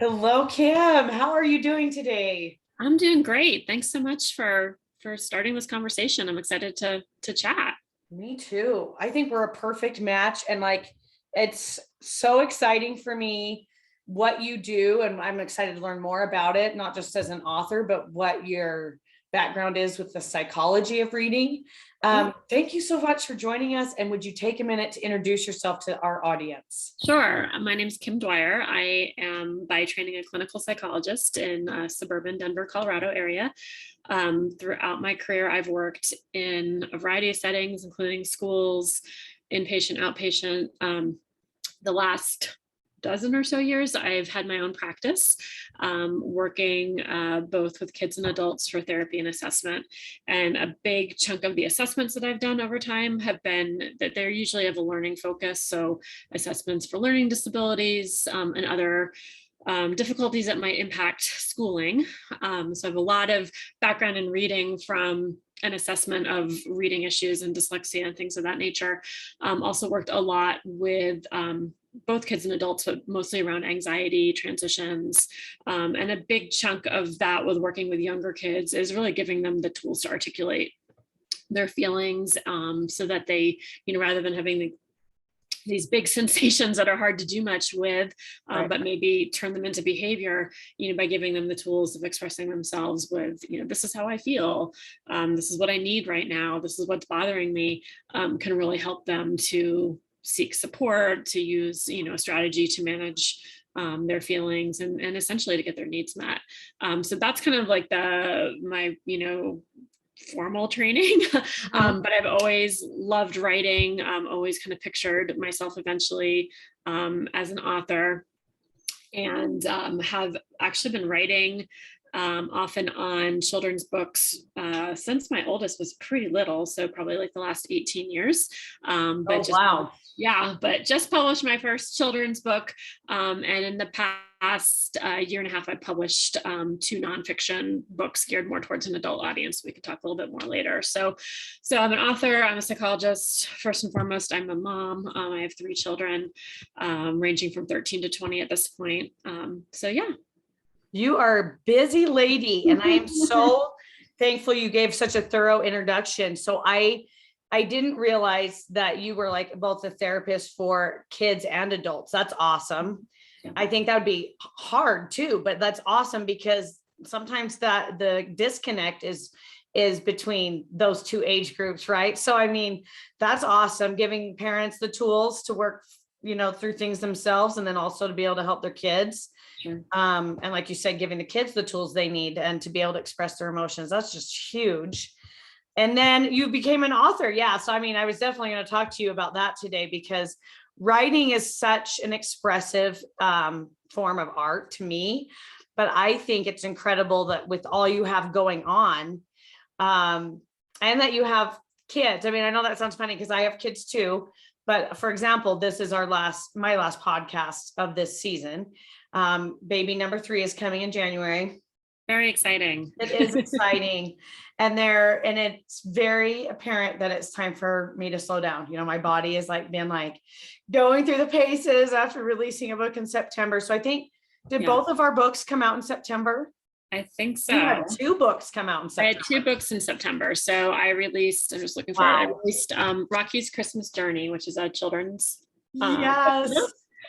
Hello, Kim. How are you doing today? I'm doing great. Thanks so much for starting this conversation. I'm excited to chat. Me too. I think we're a perfect match. And it's so exciting for me what you do. And I'm excited to learn more about it, not just as an author, but what your background is with the psychology of reading. Thank you so much for joining us. And would you take a minute to introduce yourself to our audience? Sure. My name is Kim Dwyer. I am by training a clinical psychologist in suburban Denver, Colorado area. Throughout my career, I've worked in a variety of settings, including schools, inpatient, outpatient. The last dozen or so years, I've had my own practice, working both with kids and adults for therapy and assessment. And a big chunk of the assessments that I've done over time have been that they're usually of a learning focus. So assessments for learning disabilities and other difficulties that might impact schooling. So I have a lot of background in reading from an assessment of reading issues and dyslexia and things of that nature. Also worked a lot with both kids and adults, but mostly around anxiety, transitions. And a big chunk of that with working with younger kids is really giving them the tools to articulate their feelings so that they, rather than having these big sensations that are hard to do much with, Right. but maybe turn them into behavior, by giving them the tools of expressing themselves with, this is how I feel. This is what I need right now. This is what's bothering me, can really help them to seek support, to use, a strategy to manage their feelings and essentially to get their needs met. So that's kind of like my formal training. But I've always loved writing, always kind of pictured myself eventually as an author, and have actually been writing off and on children's books since my oldest was pretty little, so probably like the last 18 years. Wow. But just published my first children's book. And in the past year and a half, I published two nonfiction books geared more towards an adult audience. We could talk a little bit more later. So I'm an author, I'm a psychologist. First and foremost, I'm a mom. I have three children, ranging from 13 to 20 at this point. Yeah. You are a busy lady, and I am so thankful you gave such a thorough introduction. So I didn't realize that you were like both a therapist for kids and adults. That's awesome. Yeah. I think that would be hard too, but that's awesome because sometimes that the disconnect is between those two age groups, right? So I mean, that's awesome, giving parents the tools to work, through things themselves, and then also to be able to help their kids. Sure. And like you said, giving the kids the tools they need and to be able to express their emotions. That's just huge. And then you became an author. Yeah. So, I mean, I was definitely going to talk to you about that today because writing is such an expressive form of art to me. But I think it's incredible that with all you have going on, and that you have kids. I mean, I know that sounds funny because I have kids too. But for example, this is my last podcast of this season. Baby number 3 is coming in January. Very exciting. It is exciting. And it's very apparent that it's time for me to slow down. My body is been going through the paces after releasing a book in September. So I think, did both of our books come out in September? I think so. You had 2 books come out in September. I had 2 books in September. So I released, I'm just looking for it. I released Rocky's Christmas Journey, which is a children's. Yes.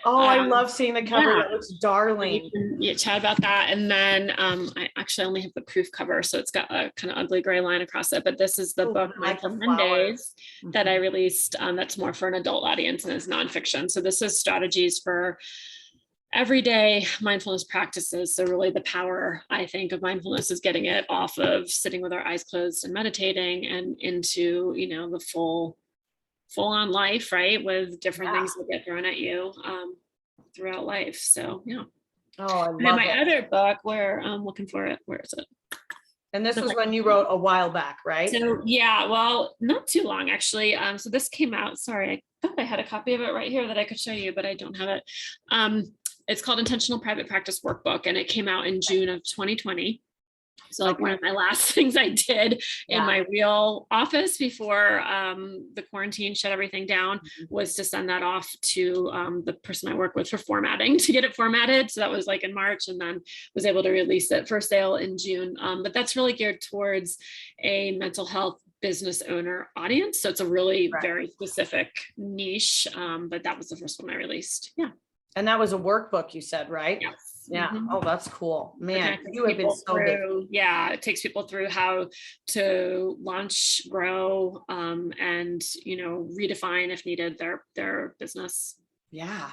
I love seeing the cover. Yeah. That looks darling. Yeah, chat about that. And then I actually only have the proof cover, so it's got a kind of ugly gray line across it. But this is the book, Mindful Mondays, that I released. That's more for an adult audience and is nonfiction. So this is strategies for everyday mindfulness practices. So really the power, I think, of mindfulness is getting it off of sitting with our eyes closed and meditating and into, the full on life, right? With different things that get thrown at you throughout life. So, yeah. Oh, I love and then my other book where I'm looking for it. Where is it? And this was one you wrote a while back, right? So, yeah, well, not too long, actually. So this came out, sorry, I thought I had a copy of it right here that I could show you, but I don't have it. It's called Intentional Private Practice Workbook, and it came out in June of 2020. So like one of my last things I did in my real office before the quarantine shut everything down was to send that off to the person I work with for formatting to get it formatted. So that was like in March, and then was able to release it for sale in June. But that's really geared towards a mental health business owner audience. So it's a really very specific niche. But that was the first one I released. Yeah. And that was a workbook, you said, right? Yes. Yeah. Mm-hmm. Oh, that's cool, man. You have been so big. Yeah, it takes people through how to launch, grow, and redefine if needed their business. Yeah.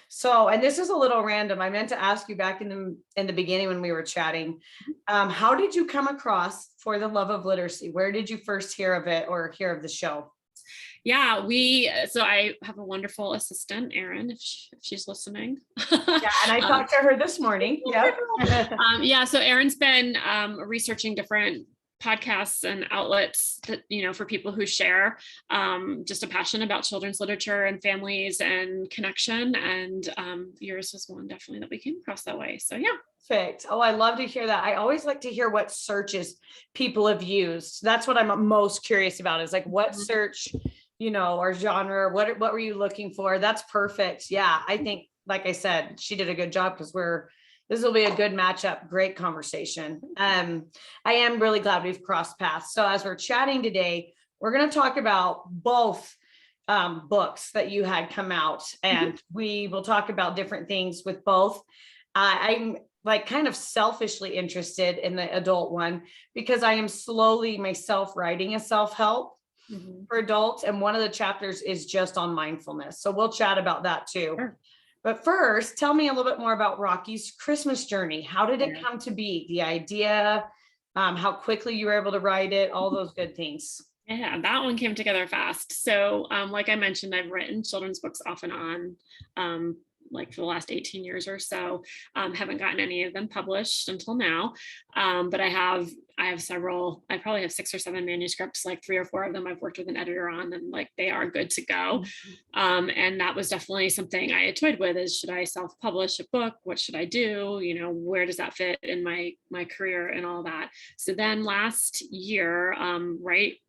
So, and this is a little random. I meant to ask you back in the beginning when we were chatting, how did you come across For the Love of Literacy? Where did you first hear of it or hear of the show? Yeah, so I have a wonderful assistant, Erin, if she's listening. Yeah, and I talked to her this morning. Yeah. So Erin's been researching different podcasts and outlets that, for people who share just a passion about children's literature and families and connection. And yours was one definitely that we came across that way. So yeah. Perfect. Oh, I love to hear that. I always like to hear what searches people have used. That's what I'm most curious about, is like what search, or genre, what were you looking for? That's perfect. Yeah. I think, like I said, she did a good job, because this will be a good matchup. Great conversation. I am really glad we've crossed paths. So as we're chatting today, we're going to talk about both books that you had come out, and we will talk about different things with both. I'm like kind of selfishly interested in the adult one, because I am slowly myself writing a self-help for adults. And one of the chapters is just on mindfulness. So we'll chat about that too. Sure. But first, tell me a little bit more about Rocky's Christmas journey. How did it come to be? The idea, how quickly you were able to write it, all those good things. Yeah, that one came together fast. So like I mentioned, I've written children's books off and on, like for the last 18 years or so. Haven't gotten any of them published until now. But I have several. I probably have 6 or 7 manuscripts, like 3 or 4 of them I've worked with an editor on, and like they are good to go. And that was definitely something I toyed with, is should I self-publish a book? What should I do? Where does that fit in my career and all that? So then last year,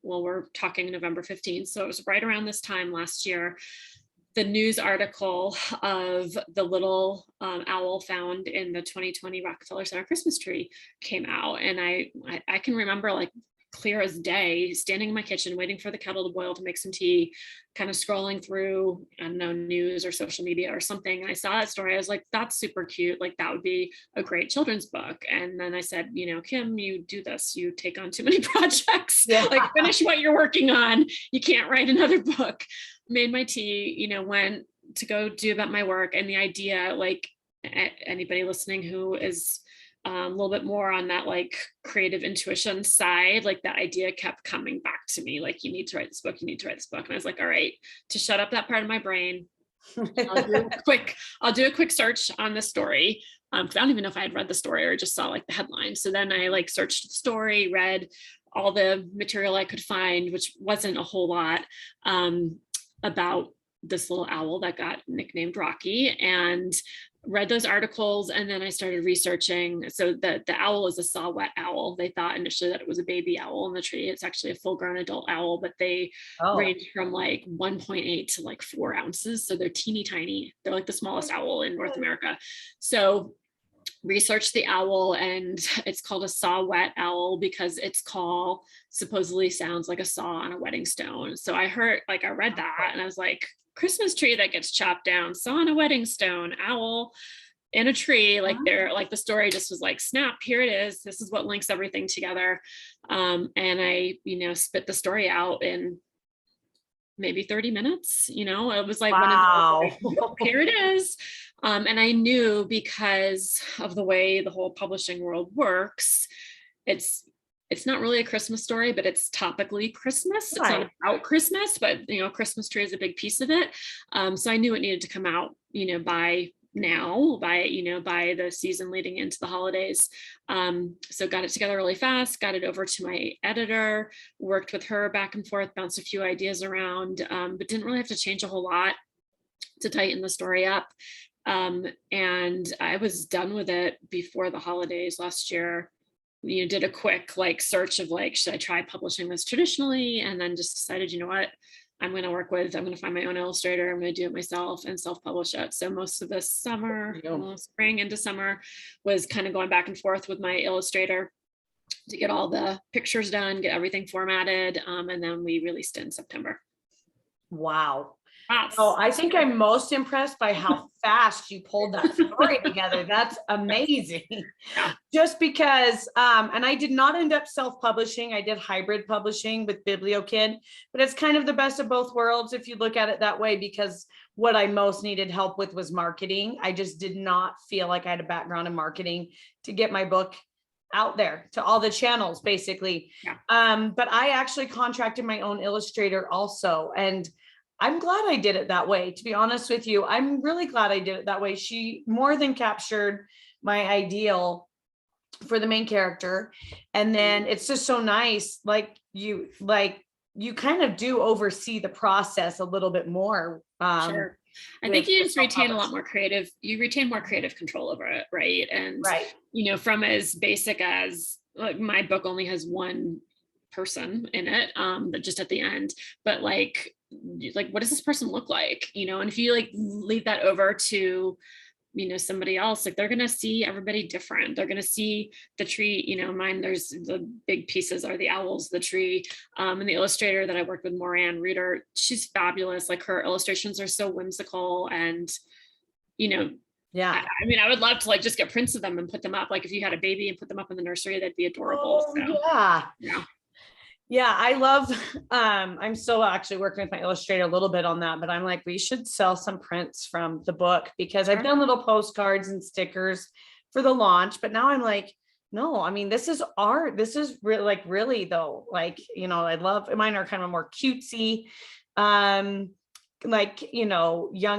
we're talking November 15th. So it was right around this time last year, the news article of the little owl found in the 2020 Rockefeller Center Christmas tree came out. And I can remember, like clear as day, standing in my kitchen, waiting for the kettle to boil to make some tea, kind of scrolling through, I don't know, news or social media or something. And I saw that story. I was like, that's super cute. Like that would be a great children's book. And then I said, Kim, you do this, you take on too many projects, like finish what you're working on. You can't write another book. Made my tea, went to go do about my work. And the idea, like anybody listening who is a little bit more on that like creative intuition side, like that idea kept coming back to me, like, you need to write this book, you need to write this book. And I was like, all right, to shut up that part of my brain, I'll do a quick search on the story. Because I don't even know if I had read the story or just saw like the headline. So then I like searched the story, read all the material I could find, which wasn't a whole lot, about this little owl that got nicknamed Rocky, and read those articles. And then I started researching. So the owl is a saw-whet owl. They thought initially that it was a baby owl in the tree. It's actually a full-grown adult owl, but they range from like 1.8 to like 4 ounces. So they're teeny tiny. They're like the smallest owl in North America. So researched the owl, and it's called a saw-whet owl because its call supposedly sounds like a saw on a wedding stone. So I read that and I was like, Christmas tree that gets chopped down, saw on a wedding stone, owl in a tree. Like the story just was like, snap, here it is. This is what links everything together. And I, spit the story out in maybe 30 minutes. It was like, wow. Here it is. And I knew, because of the way the whole publishing world works, it's not really a Christmas story, but it's topically Christmas. Right. It's not about Christmas, but Christmas tree is a big piece of it. So I knew it needed to come out, by the season leading into the holidays. So got it together really fast, got it over to my editor, worked with her back and forth, bounced a few ideas around, but didn't really have to change a whole lot to tighten the story up. And I was done with it before the holidays last year. did a quick like search of like, should I try publishing this traditionally? And then just decided, you know what, I'm going to find my own illustrator. I'm going to do it myself and self-publish it. So most of this summer, spring into summer, was kind of going back and forth with my illustrator to get all the pictures done, get everything formatted. And then we released it in September. Wow. So I think I'm most impressed by how fast you pulled that story together. That's amazing. Yeah. Just because, and I did not end up self-publishing. I did hybrid publishing with BiblioKid, but it's kind of the best of both worlds if you look at it that way, because what I most needed help with was marketing. I just did not feel like I had a background in marketing to get my book out there to all the channels, basically. Yeah. But I actually contracted my own illustrator also. And I'm glad I did it that way. To be honest with you, I'm really glad I did it that way. She more than captured my ideal for the main character. And then it's just so nice. You kind of do oversee the process a little bit more. Sure. I think you just retain a lot more creative, you retain more creative control over it. Right. And, from as basic as like my book only has one person in it, but just at the end, but like, what does this person look like? And if you like leave that over to, somebody else, like they're going to see everybody different. They're going to see the tree, mine, there's the big pieces are the owls, the tree, and the illustrator that I worked with, Moran Reeder, she's fabulous. Like her illustrations are so whimsical and, yeah. I would love to like just get prints of them and put them up. Like if you had a baby and put them up in the nursery, that'd be adorable. Oh, so, yeah. Yeah, I love, I'm still actually working with my illustrator a little bit on that, but I'm like, we should sell some prints from the book because I've done little postcards and stickers for the launch, but now I'm like, no, this is art. This is really though, I love, mine are kind of more cutesy, young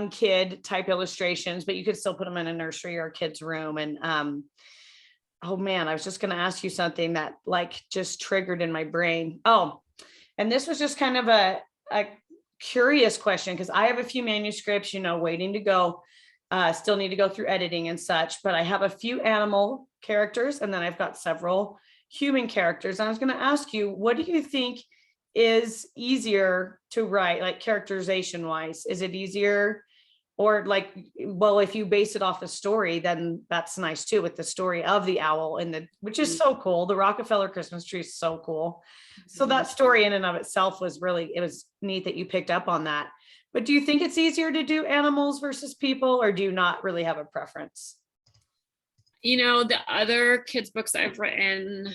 kid type illustrations, but you could still put them in a nursery or a kid's room. And, oh man, I was just going to ask you something that just triggered in my brain. Oh, and this was just kind of a curious question because I have a few manuscripts, waiting to go, still need to go through editing and such, but I have a few animal characters and then I've got several human characters. And I was going to ask you, what do you think is easier to write, like characterization wise? Is it easier? Or if you base it off a story, then that's nice too, with the story of the owl which is so cool. The Rockefeller Christmas tree is so cool. So that story in and of itself it was neat that you picked up on that. But do you think it's easier to do animals versus people, or do you not really have a preference? The other kids' books I've written,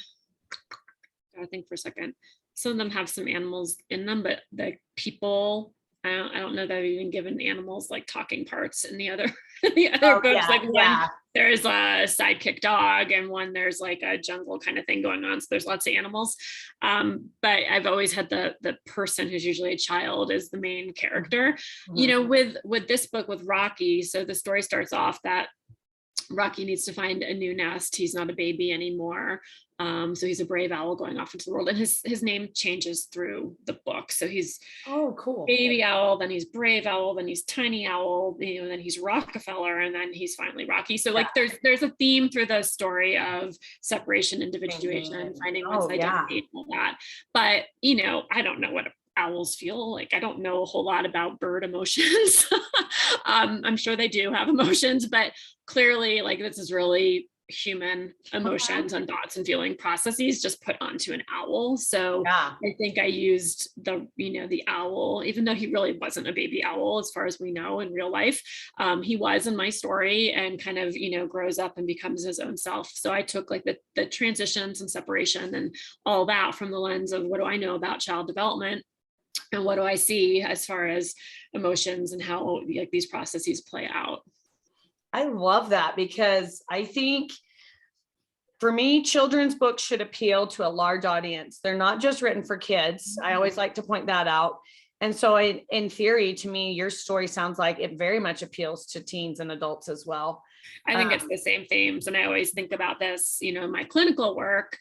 I think for a second, some of them have some animals in them, but the people, I don't know that I've even given animals like talking parts in the other books. One, there's a sidekick dog, and one there's like a jungle kind of thing going on. So there's lots of animals. But I've always had the person who's usually a child as the main character. With this book with Rocky, so the story starts off that Rocky needs to find a new nest. He's not a baby anymore. So he's a brave owl going off into the world, and his name changes through the book. So he's cool baby owl, then he's brave owl, then he's tiny owl, then he's Rockefeller, and then he's finally Rocky. So there's a theme through the story of separation, individuation, finding one's identity, and all that. But I don't know what owls feel like. I don't know a whole lot about bird emotions. I'm sure they do have emotions, but clearly this is really human emotions and thoughts and feeling processes just put onto an owl. So I think I used the owl, even though he really wasn't a baby owl as far as we know in real life. He was in my story and kind of grows up and becomes his own self. So I took the transitions and separation and all that from the lens of what do I know about child development and what do I see as far as emotions and how these processes play out. I love that, because I think for me, children's books should appeal to a large audience. They're not just written for kids. I always like to point that out. And so in theory, to me, your story sounds like it very much appeals to teens and adults as well. I think it's the same themes. And I always think about this, in my clinical work.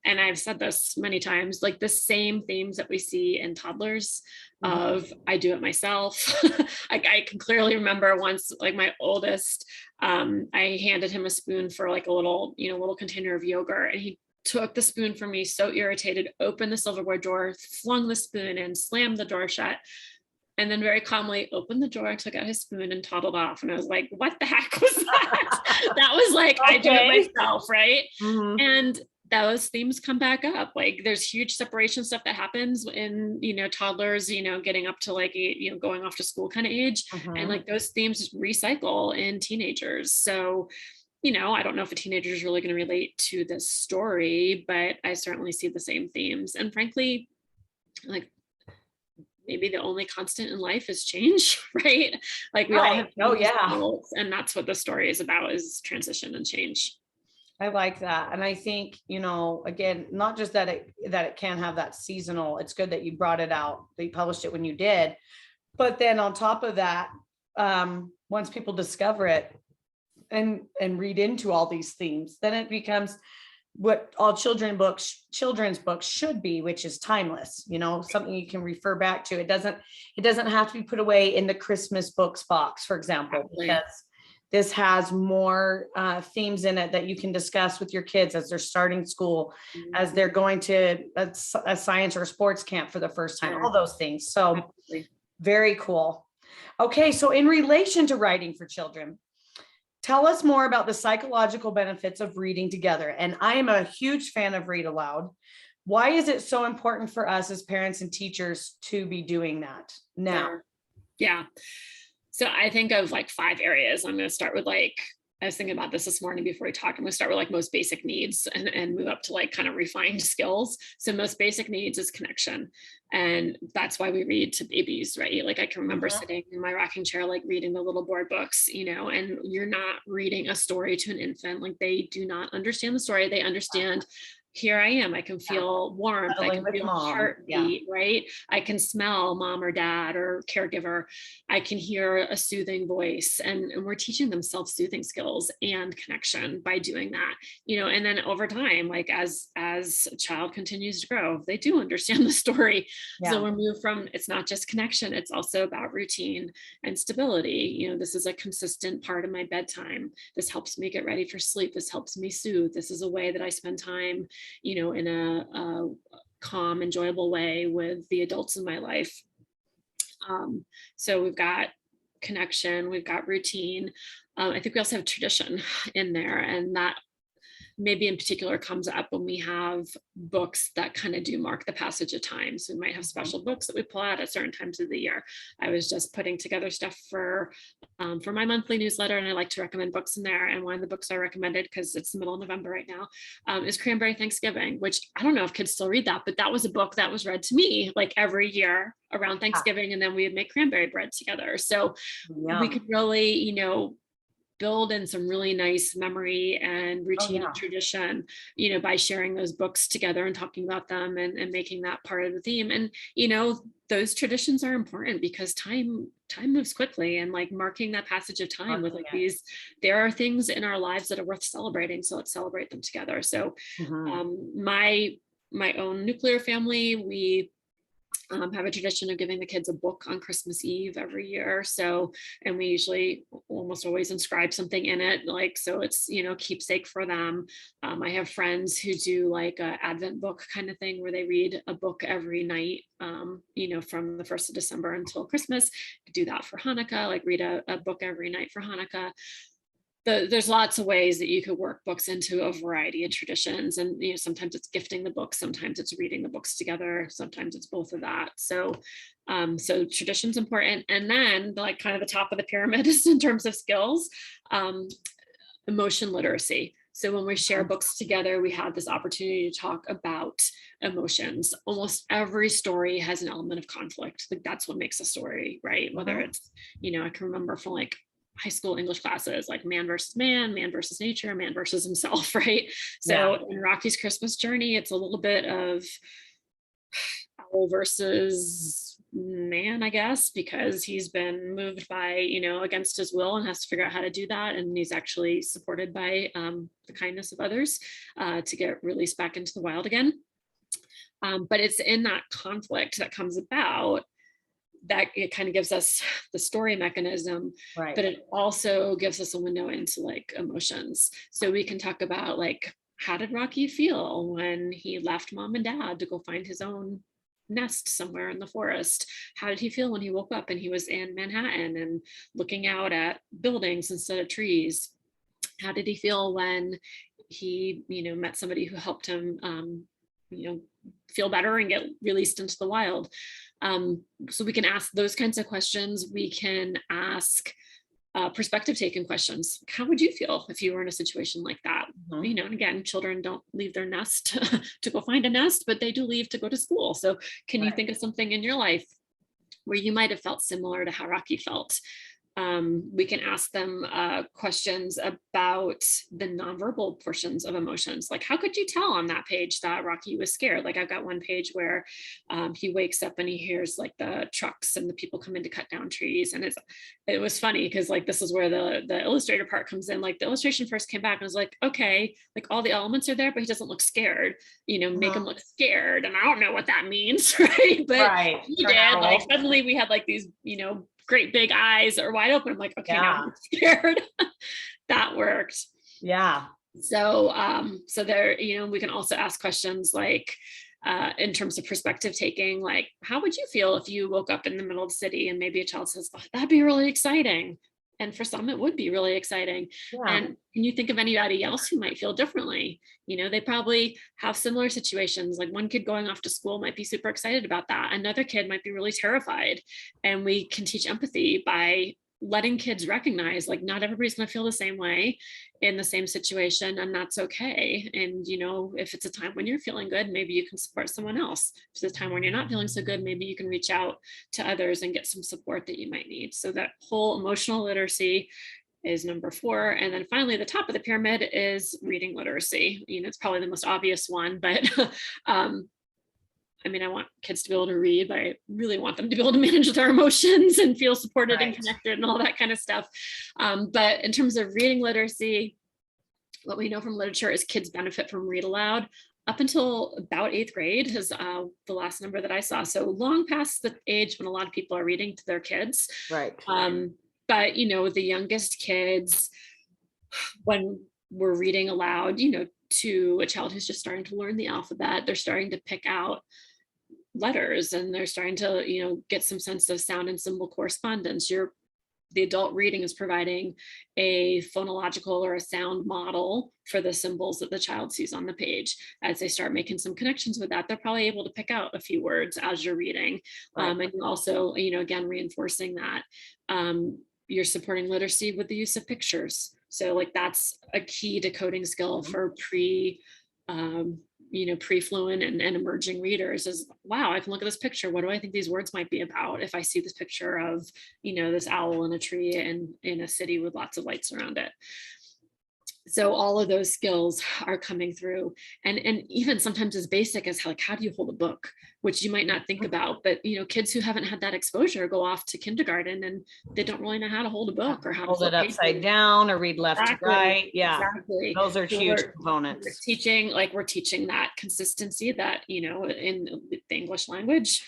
And I've said this many times, the same themes that we see in toddlers of I do it myself. I can clearly remember once, my oldest, I handed him a spoon for a little container of yogurt, and he took the spoon from me, so irritated, opened the silverware drawer, flung the spoon in, slammed the door shut, and then very calmly opened the drawer, took out his spoon and toddled off. And I was like, what the heck was that? That was like, I do it myself, right? Mhm. And those themes come back up. Like there's huge separation stuff that happens in, toddlers, getting up to like, going off to school kind of age. And like those themes recycle in teenagers. So, I don't know if a teenager is really going to relate to this story, but I certainly see the same themes. And frankly, like maybe the only constant in life is change, right? Like we all have, and that's what the story is about, is transition and change. I like that. And I think, again, not just that it can have that seasonal, it's good that you brought it out, that you published it when you did. But then on top of that, once people discover it and read into all these themes, then it becomes what all children's books should be, which is timeless, something you can refer back to. It doesn't have to be put away in the Christmas books box, for example, because this has more themes in it that you can discuss with your kids as they're starting school, as they're going to a science or a sports camp for the first time, all those things. So very cool. Okay, so in relation to writing for children, tell us more about the psychological benefits of reading together. And I am a huge fan of Read Aloud. Why is it so important for us as parents and teachers to be doing that now? Yeah. So I think of like 5 areas. I'm going to start with I was thinking about this morning before we talked. I'm going to start with like most basic needs and move up to like kind of refined skills. So most basic needs is connection. And that's why we read to babies, right? Like I can remember sitting in my rocking chair, like reading the little board books, and you're not reading a story to an infant. Like they do not understand the story. They understand, here I am. I can feel warmth. I can feel heartbeat, right? I can smell mom or dad or caregiver. I can hear a soothing voice, and we're teaching them self-soothing skills and connection by doing that, and then over time, like as a child continues to grow, they do understand the story. So we're moved from, it's not just connection, it's also about routine and stability. This is a consistent part of my bedtime. This helps me get ready for sleep. This helps me soothe. This is a way that I spend time in a calm, enjoyable way with the adults in my life. So we've got connection, we've got routine. I think we also have tradition in there, and that maybe in particular comes up when we have books that kind of do mark the passage of time. So we might have special books that we pull out at certain times of the year. I was just putting together stuff for my monthly newsletter, and I like to recommend books in there. And one of the books I recommended, because it's the middle of November right now, is Cranberry Thanksgiving, which I don't know if kids still read that, but that was a book that was read to me like every year around Thanksgiving, and then we would make cranberry bread together. So we could really, build in some really nice memory and routine and tradition, by sharing those books together and talking about them and making that part of the theme. And, those traditions are important because time moves quickly, and like marking that passage of time with like there are things in our lives that are worth celebrating. So let's celebrate them together. So my own nuclear family, we have a tradition of giving the kids a book on Christmas Eve every year. So, and we usually almost always inscribe something in it, like, so it's, keepsake for them. I have friends who do like a Advent book kind of thing where they read a book every night, from the 1st of December until Christmas. Do that for Hanukkah, like read a book every night for Hanukkah. There's lots of ways that you could work books into a variety of traditions, and sometimes it's gifting the books, sometimes it's reading the books together, sometimes it's both of that. So tradition's important. And then like kind of the top of the pyramid is in terms of skills, emotion literacy. So when we share books together, we have this opportunity to talk about emotions. Almost every story has an element of conflict. Like that's what makes a story, right? Whether it's, I can remember from like high school English classes, like man versus nature, man versus himself, right? So in Rocky's Christmas Journey, it's a little bit of owl versus man, I guess, because he's been moved by, against his will and has to figure out how to do that. And he's actually supported by the kindness of others to get released back into the wild again. But it's in that conflict that comes about that it kind of gives us the story mechanism, but it also gives us a window into like emotions. So we can talk about like how did Rocky feel when he left mom and dad to go find his own nest somewhere in the forest? How did he feel when he woke up and he was in Manhattan and looking out at buildings instead of trees? How did he feel when he, met somebody who helped him, feel better and get released into the wild? So we can ask those kinds of questions. We can ask perspective taking questions. How would you feel if you were in a situation like that? Mhm. And again, children don't leave their nest to go find a nest, but they do leave to go to school. So can you Right. think of something in your life where you might have felt similar to how Rocky felt? We can ask them questions about the nonverbal portions of emotions. Like, how could you tell on that page that Rocky was scared? Like, I've got one page where he wakes up and he hears like the trucks and the people come in to cut down trees. And it was funny because like this is where the illustrator part comes in. Like the illustration first came back and was like, okay, like all the elements are there, but he doesn't look scared. Make him look scared. And I don't know what that means, right? But Right. he did. Like suddenly we had like these, great big eyes are wide open. I'm like, okay, now I'm scared. That worked. Yeah. So there, we can also ask questions like, in terms of perspective taking, like, how would you feel if you woke up in the middle of the city? And maybe a child says, oh, that'd be really exciting. And for some, it would be really exciting. Yeah. And can you think of anybody else who might feel differently? They probably have similar situations. Like one kid going off to school might be super excited about that. Another kid might be really terrified. And we can teach empathy by letting kids recognize like not everybody's going to feel the same way in the same situation, and that's okay. And if it's a time when you're feeling good, maybe you can support someone else. If it's a time when you're not feeling so good, maybe you can reach out to others and get some support that you might need. So that whole emotional literacy is number 4. And then finally, the top of the pyramid is reading literacy. It's probably the most obvious one, but I want kids to be able to read, but I really want them to be able to manage their emotions and feel supported and connected and all that kind of stuff. But in terms of reading literacy, what we know from literature is kids benefit from read aloud up until about 8th grade is the last number that I saw. So long past the age when a lot of people are reading to their kids. Right. But, the youngest kids, when we're reading aloud, to a child who's just starting to learn the alphabet, they're starting to pick out letters and they're starting to, get some sense of sound and symbol correspondence. The adult reading is providing a phonological or a sound model for the symbols that the child sees on the page. As they start making some connections with that, they're probably able to pick out a few words as you're reading. And also, again, reinforcing that you're supporting literacy with the use of pictures. So like that's a key decoding skill for pre-fluent and emerging readers is, wow, I can look at this picture. What do I think these words might be about if I see this picture of, this owl in a tree and in a city with lots of lights around it. So all of those skills are coming through, and even sometimes as basic as like, how do you hold a book, which you might not think about, but kids who haven't had that exposure go off to kindergarten and they don't really know how to hold a book or how hold to it upside down or read left to right. Yeah, exactly. Those are So huge we're components. we're teaching that consistency that in the English language,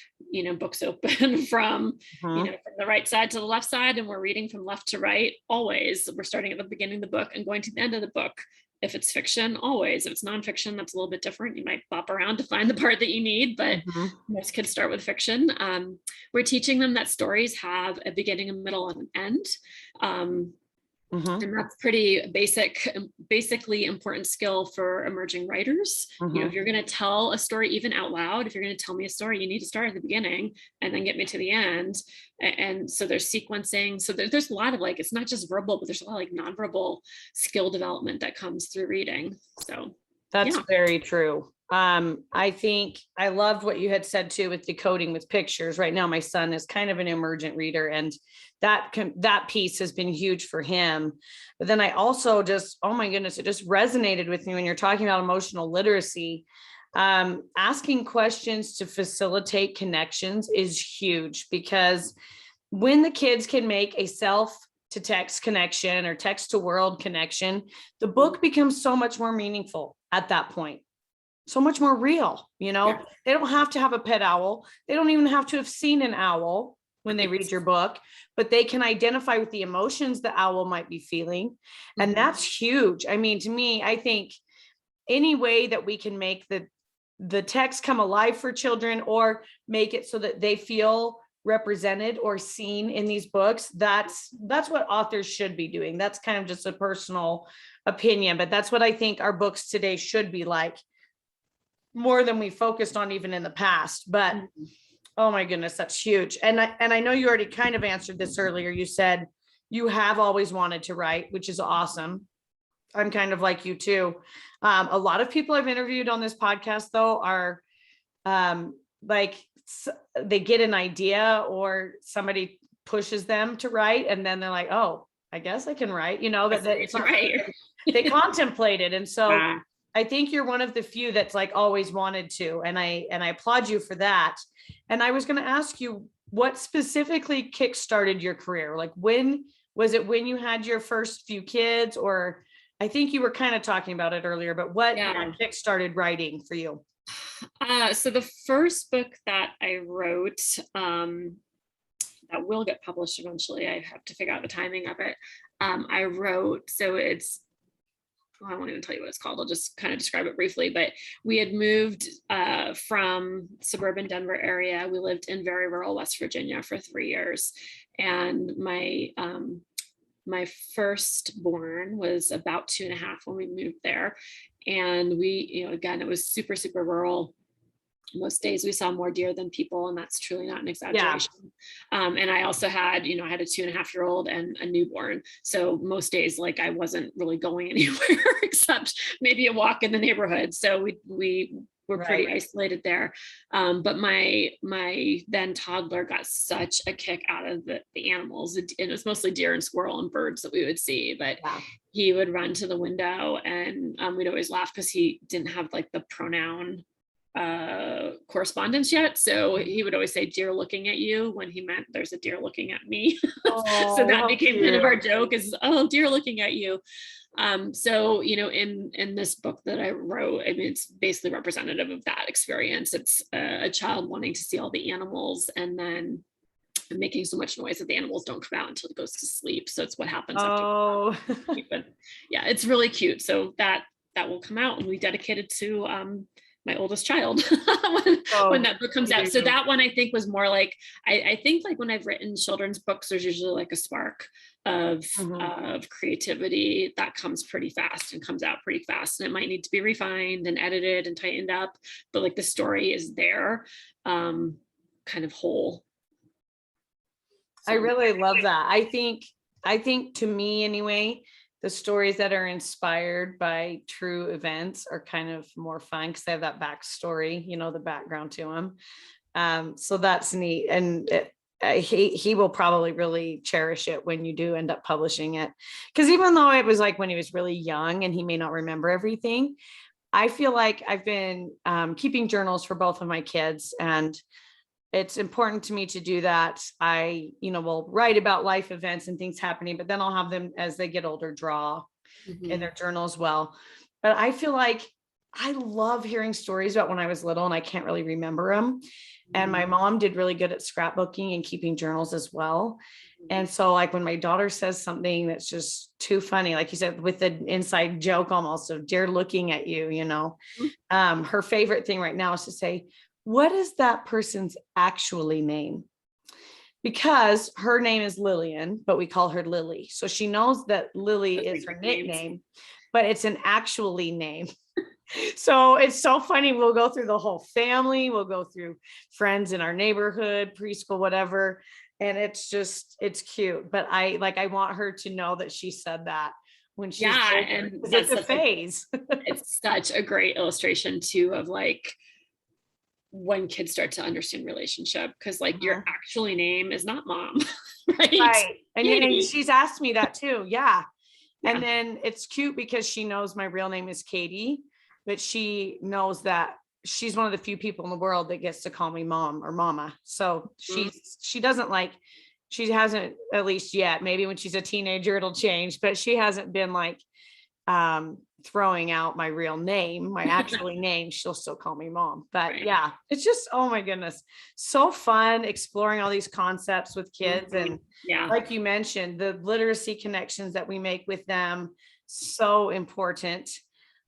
books open from from the right side to the left side, and we're reading from left to right always. We're starting at the beginning of the book and going to the end of the book. If it's fiction, always. If it's nonfiction, that's a little bit different. You might bop around to find the part that you need, but most kids start with fiction. We're teaching them that stories have a beginning, a middle, and an end. And that's pretty basically important skill for emerging writers. If you're going to tell a story even out loud, if you're going to tell me a story, you need to start at the beginning and then get me to the end. And so there's sequencing. So there's a lot of it's not just verbal, but there's a lot of nonverbal skill development that comes through reading. So that's very true. I think I loved what you had said too with decoding with pictures. Right now, my son is kind of an emergent reader, and that piece has been huge for him. But then I also just, oh my goodness, it just resonated with me when you're talking about emotional literacy. Asking questions to facilitate connections is huge, because when the kids can make a self to text connection or text to world connection, the book becomes so much more meaningful at that point. So much more real, They don't have to have a pet owl. They don't even have to have seen an owl when they read your book, but they can identify with the emotions the owl might be feeling. And that's huge. To me, I think any way that we can make the text come alive for children, or make it so that they feel represented or seen in these books, that's what authors should be doing. That's kind of just a personal opinion, but that's what I think our books today should be like, more than we focused on even in the past. But oh my goodness, that's huge. And I know you already kind of answered this earlier. You said you have always wanted to write, which is awesome. I'm kind of like you too. A lot of people I've interviewed on this podcast though are like they get an idea or somebody pushes them to write, and then they're like, oh, I guess I can write, that it's not right. They contemplated. And so I think you're one of the few that's like always wanted to, and I applaud you for that. And I was going to ask you, what specifically kickstarted your career? Like, when was it, when you had your first few kids? Or I think you were kind of talking about it earlier, but what kickstarted writing for you? So the first book that I wrote, that will get published eventually, I have to figure out the timing of it. I wrote, so it's, I won't even tell you what it's called. I'll just kind of describe it briefly, but we had moved from suburban Denver area. We lived in very rural West Virginia for 3 years. And my firstborn was about 2.5 when we moved there. And we, again, it was super, super rural. Most days we saw more deer than people, and that's truly not an exaggeration. And I also had, I had a 2.5-year-old and a newborn. So most days, like, I wasn't really going anywhere except maybe a walk in the neighborhood. So we were pretty isolated there. But my then toddler got such a kick out of the animals. And it was mostly deer and squirrel and birds that we would see, but he would run to the window, and we'd always laugh because he didn't have like the pronoun correspondence yet. So he would always say deer looking at you when he meant there's a deer looking at me. So that became kind of our joke, is, oh, deer looking at you. So, in this book that I wrote, I mean, it's basically representative of that experience. It's a child wanting to see all the animals and then making so much noise that the animals don't come out until it goes to sleep. So it's what happens after. But yeah, it's really cute. So that will come out, and we dedicate it to my oldest child when that book comes out. So that one, I think, was more like, I think like when I've written children's books, there's usually like a spark of creativity that comes pretty fast and comes out pretty fast. And it might need to be refined and edited and tightened up, but like the story is there, kind of whole. So. I really love that. I think to me anyway, the stories that are inspired by true events are kind of more fun because they have that backstory, the background to them. So that's neat. And he will probably really cherish it when you do end up publishing it. Because even though it was like when he was really young and he may not remember everything, I feel like I've been keeping journals for both of my kids, and it's important to me to do that. I, will write about life events and things happening, but then I'll have them as they get older draw in their journal as well. But I feel like I love hearing stories about when I was little and I can't really remember them. And my mom did really good at scrapbooking and keeping journals as well. And so like when my daughter says something that's just too funny, like you said, with the inside joke almost of deer looking at you, her favorite thing right now is to say, what is that person's actually name? Because her name is Lillian, but we call her Lily. So she knows that Lily is her nickname, but it's an actually name. So it's so funny. We'll go through the whole family. We'll go through friends in our neighborhood, preschool, whatever. And it's cute. But I want her to know that she said that when she's older, and it's a phase. It's such a great illustration too of like, when kids start to understand relationship, because like your actually name is not mom, right? And she's asked me that too. And then it's cute because she knows my real name is Katie, but she knows that she's one of the few people in the world that gets to call me mom or mama. So she hasn't, at least yet, maybe when she's a teenager it'll change, but she hasn't been like throwing out my real name, my actually name. She'll still call me mom. But it's just, oh my goodness, so fun exploring all these concepts with kids. And like you mentioned, the literacy connections that we make with them, so important.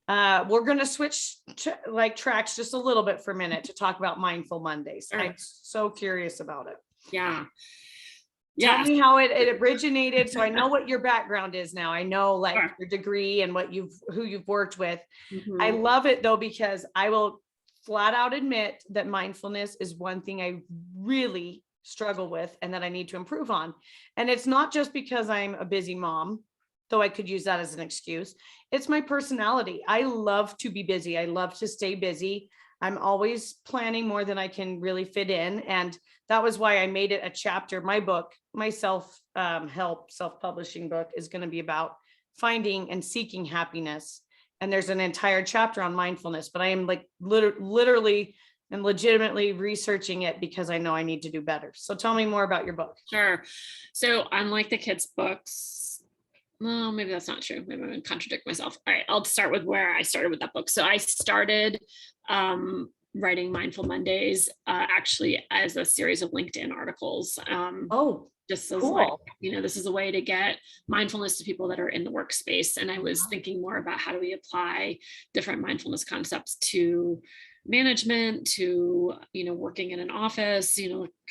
We're going to switch tracks just a little bit for a minute to talk about Mindful Mondays. Sure. I'm so curious about it. Yeah. Tell me how it originated. So I know what your background is now. I know like Sure. your degree and who you've worked with. Mm-hmm. I love it though, because I will flat out admit that mindfulness is one thing I really struggle with and that I need to improve on. And it's not just because I'm a busy mom, though I could use that as an excuse. It's my personality. I love to be busy. I love to stay busy. I'm always planning more than I can really fit in. And that was why I made it a chapter. My book, my self-help, self-publishing book is going to be about finding and seeking happiness. And there's an entire chapter on mindfulness, but I am like literally and legitimately researching it because I know I need to do better. So tell me more about your book. Sure. So unlike the kids' books, well, maybe that's not true. Maybe I'm going to contradict myself. All right, I'll start with where I started with that book. So I started writing Mindful Mondays actually as a series of LinkedIn articles. Just as like, this is a way to get mindfulness to people that are in the workspace. And I was thinking more about how do we apply different mindfulness concepts to management, to, working in an office,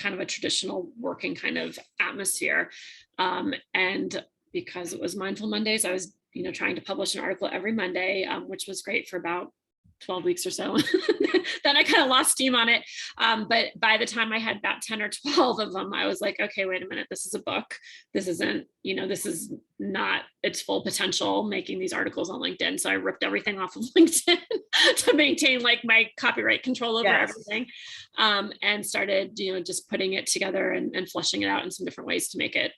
kind of a traditional working kind of atmosphere. And because it was Mindful Mondays, I was, trying to publish an article every Monday, which was great for about 12 weeks or so. Then I kind of lost steam on it. But by the time I had about 10 or 12 of them, I was like, okay, wait a minute, this is a book. This isn't, this is not its full potential making these articles on LinkedIn. So I ripped everything off of LinkedIn to maintain like my copyright control over everything. And started, just putting it together and fleshing it out in some different ways to make it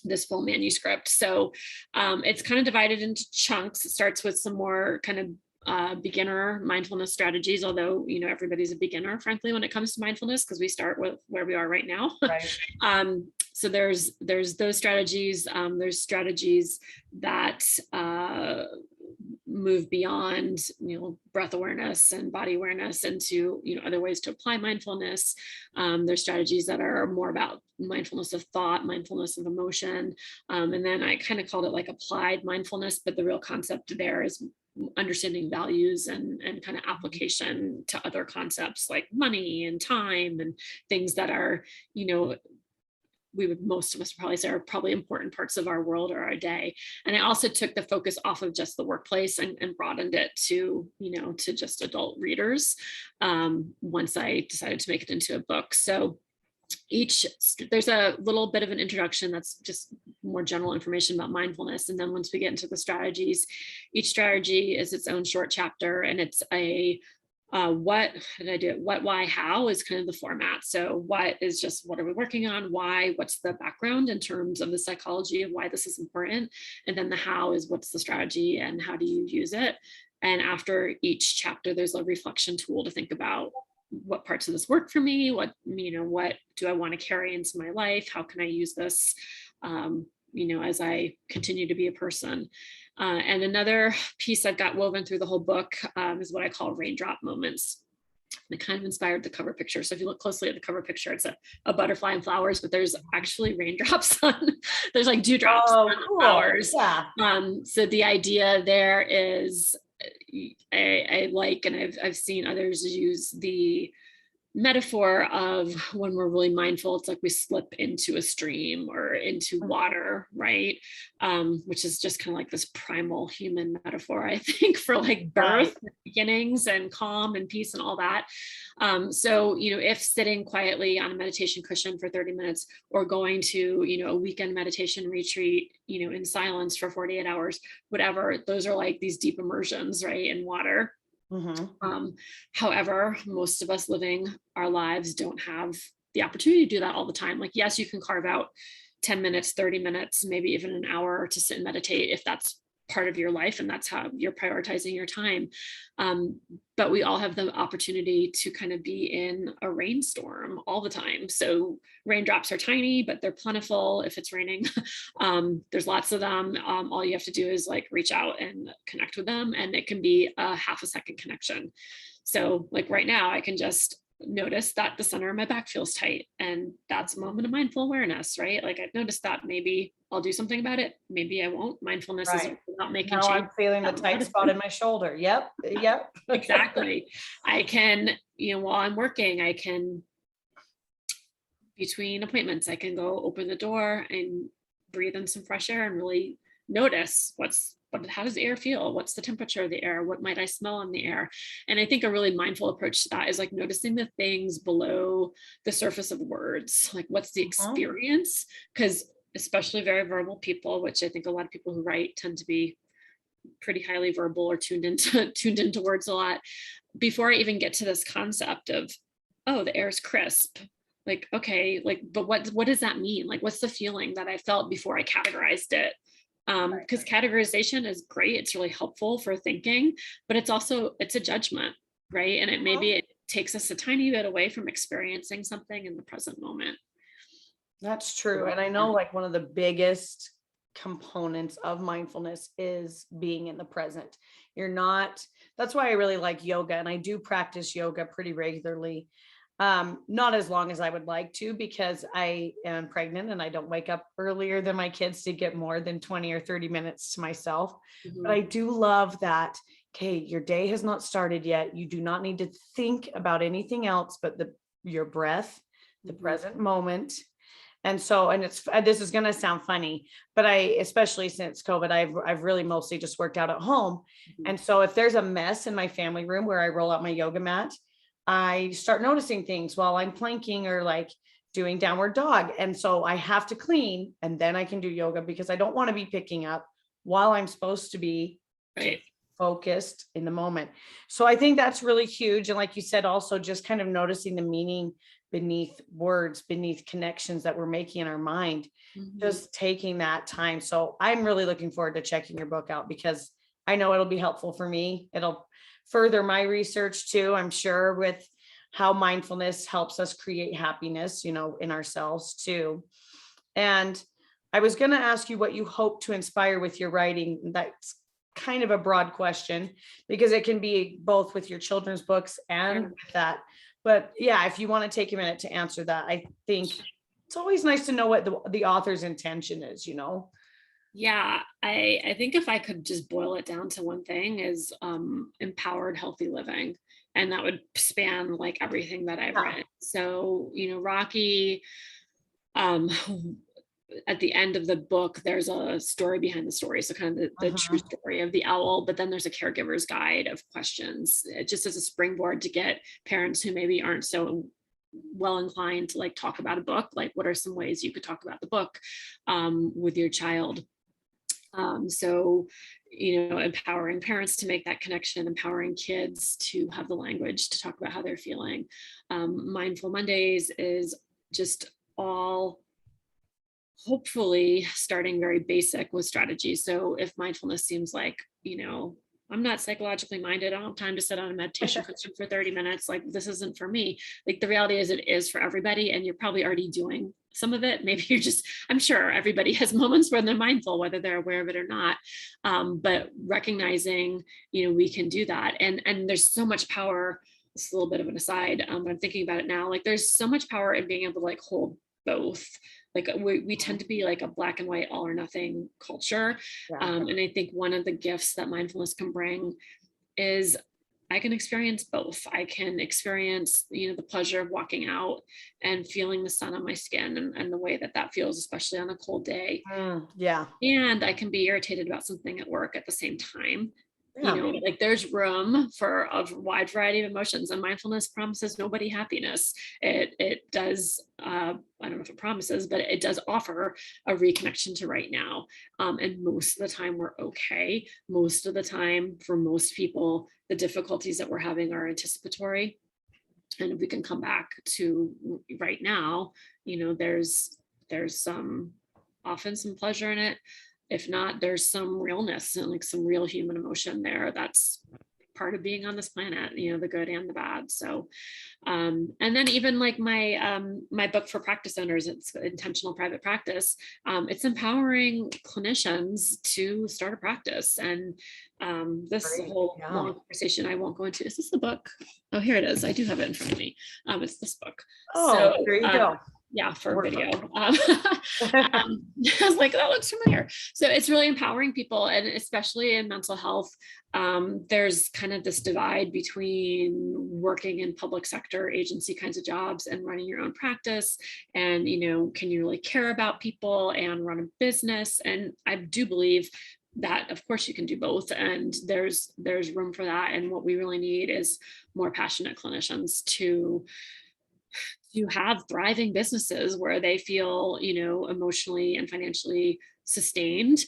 this full manuscript. So it's kind of divided into chunks. It starts with some more kind of beginner mindfulness strategies, although everybody's a beginner, frankly, when it comes to mindfulness, because we start with where we are right now. Right. So there's those strategies. There's strategies that move beyond breath awareness and body awareness into other ways to apply mindfulness. There's strategies that are more about mindfulness of thought, mindfulness of emotion, and then I kind of called it like applied mindfulness, but the real concept there is understanding values and kind of application to other concepts like money and time and things that are most of us probably say are probably important parts of our world or our day. And I also took the focus off of just the workplace and broadened it to to just adult readers once I decided to make it into a book. So there's a little bit of an introduction that's just more general information about mindfulness. And then once we get into the strategies, each strategy is its own short chapter, and it's a what did I do? What, why, how is kind of the format. So what is just, what are we working on? Why, what's the background in terms of the psychology of why this is important? And then the how is what's the strategy and how do you use it? And after each chapter, there's a reflection tool to think about what parts of this work for me, what do I want to carry into my life? How can I use this, as I continue to be a person? And another piece I've got woven through the whole book is what I call raindrop moments. And it kind of inspired the cover picture. So if you look closely at the cover picture, it's a butterfly and flowers, but there's actually raindrops on, there's like dewdrops on the flowers. Yeah. So the idea there is, I like, and I've seen others use the metaphor of when we're really mindful, it's like we slip into a stream or into water, right? Which is just kind of like this primal human metaphor, I think, for like birth, beginnings, and calm and peace and all that. So, if sitting quietly on a meditation cushion for 30 minutes or going to, a weekend meditation retreat, in silence for 48 hours, whatever, those are like these deep immersions, right, in water. However, most of us living our lives don't have the opportunity to do that all the time. Like, yes, you can carve out 10 minutes, 30 minutes, maybe even an hour to sit and meditate if that's part of your life and that's how you're prioritizing your time. But we all have the opportunity to kind of be in a rainstorm all the time. So raindrops are tiny, but they're plentiful if it's raining. There's lots of them. All you have to do is like reach out and connect with them. And it can be a half a second connection. So like right now, I can just notice that the center of my back feels tight, and that's a moment of mindful awareness, right? Like I've noticed that, maybe I'll do something about it, maybe I won't. Mindfulness is Right. not making Now change. I'm feeling the tight spot in my shoulder. Yep. Yep. Exactly. I can, while I'm working, I can, between appointments, I can go open the door and breathe in some fresh air and really notice how does the air feel? What's the temperature of the air? What might I smell in the air? And I think a really mindful approach to that is like noticing the things below the surface of words. Like, what's the experience? Because especially very verbal people, which I think a lot of people who write tend to be pretty highly verbal or tuned into words a lot. Before I even get to this concept of, oh, the air is crisp, like, okay, like, but what does that mean? Like, what's the feeling that I felt before I categorized it? Because categorization is great, it's really helpful for thinking, but it's a judgment, right? And maybe it takes us a tiny bit away from experiencing something in the present moment. That's true. And I know like one of the biggest components of mindfulness is being in the present. That's why I really like yoga, and I do practice yoga pretty regularly. Not as long as I would like to, because I am pregnant and I don't wake up earlier than my kids to get more than 20 or 30 minutes to myself. But I do love that. Okay, your day has not started yet. You do not need to think about anything else but your breath, the present moment. And so, this is going to sound funny, but especially since COVID, I've really mostly just worked out at home. And so if there's a mess in my family room where I roll out my yoga mat, I start noticing things while I'm planking or like doing downward dog. And so I have to clean, and then I can do yoga, because I don't want to be picking up while I'm supposed to be focused in the moment. So I think that's really huge. And like you said, also just kind of noticing the meaning beneath words, beneath connections that we're making in our mind, just taking that time. So I'm really looking forward to checking your book out, because I know it'll be helpful for me. It'll further my research too, I'm sure, with how mindfulness helps us create happiness, in ourselves too. And I was going to ask you what you hope to inspire with your writing. That's kind of a broad question, because it can be both with your children's books and with that. But yeah, if you want to take a minute to answer that, I think it's always nice to know what the author's intention is, Yeah, I think if I could just boil it down to one thing, is empowered, healthy living. And that would span like everything that I've written. So, Rocky, at the end of the book, there's a story behind the story. So kind of the true story of the owl, but then there's a caregiver's guide of questions, just as a springboard to get parents who maybe aren't so well inclined to like talk about a book, like what are some ways you could talk about the book with your child. So, empowering parents to make that connection, empowering kids to have the language to talk about how they're feeling. Mindful Mondays is just all hopefully starting very basic with strategy. So if mindfulness seems like, I'm not psychologically minded, I don't have time to sit on a meditation cushion for 30 minutes, like this isn't for me. Like the reality is it is for everybody, and you're probably already doing some of it. Maybe I'm sure everybody has moments when they're mindful, whether they're aware of it or not. But recognizing, we can do that. And there's so much power. It's a little bit of an aside, but I'm thinking about it now. Like there's so much power in being able to like hold both. Like we tend to be like a black and white, all or nothing culture. And I think one of the gifts that mindfulness can bring is I can experience both. I can experience, the pleasure of walking out and feeling the sun on my skin and the way that feels, especially on a cold day. And I can be irritated about something at work at the same time. Like there's room for a wide variety of emotions, and mindfulness promises nobody happiness. It does, I don't know if it promises, but it does offer a reconnection to right now. And most of the time we're okay. Most of the time for most people, the difficulties that we're having are anticipatory. And if we can come back to right now, there's often some pleasure in it. If not, there's some realness and like some real human emotion there that's part of being on this planet, the good and the bad. So, and then even like my book for practice owners, it's Intentional Private Practice. It's empowering clinicians to start a practice. And this is a whole long conversation I won't go into. Is this the book? Oh, here it is. I do have it in front of me. It's this book. Oh, so, there you go. Yeah, for video. I was like, that looks familiar. So it's really empowering people, and especially in mental health, there's kind of this divide between working in public sector agency kinds of jobs and running your own practice. And, can you really care about people and run a business? And I do believe that of course you can do both, and there's room for that. And what we really need is more passionate clinicians to have thriving businesses where they feel, emotionally and financially sustained,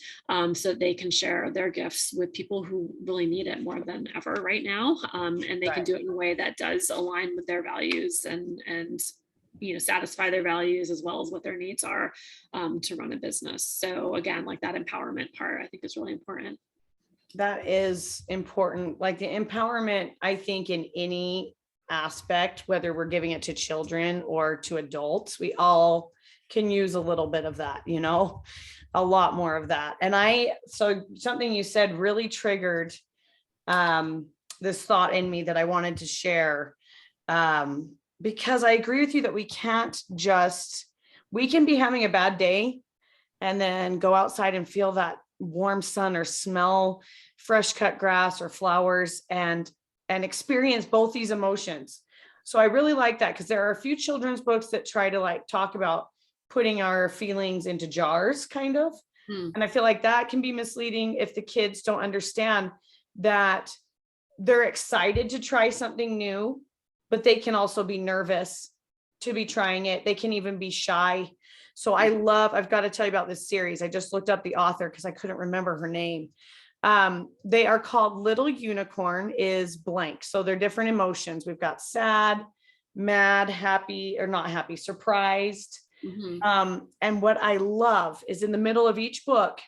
so they can share their gifts with people who really need it more than ever right now. And they can do it in a way that does align with their values and satisfy their values as well as what their needs are, to run a business. So again, like that empowerment part, I think is really important. That is important. Like the empowerment, I think in any aspect, whether we're giving it to children or to adults, we all can use a little bit of that, a lot more of that. And so something you said really triggered this thought in me that I wanted to share, because I agree with you that we can be having a bad day and then go outside and feel that warm sun or smell fresh cut grass or flowers and experience both these emotions. So I really like that, because there are a few children's books that try to like talk about putting our feelings into jars kind of. And I feel like that can be misleading if the kids don't understand that they're excited to try something new, but they can also be nervous to be trying it. They can even be shy. So I've got to tell you about this series. I just looked up the author because I couldn't remember her name. They are called Little Unicorn is blank. So they're different emotions. We've got sad, mad, happy, or not happy, surprised. And what I love is in the middle of each book,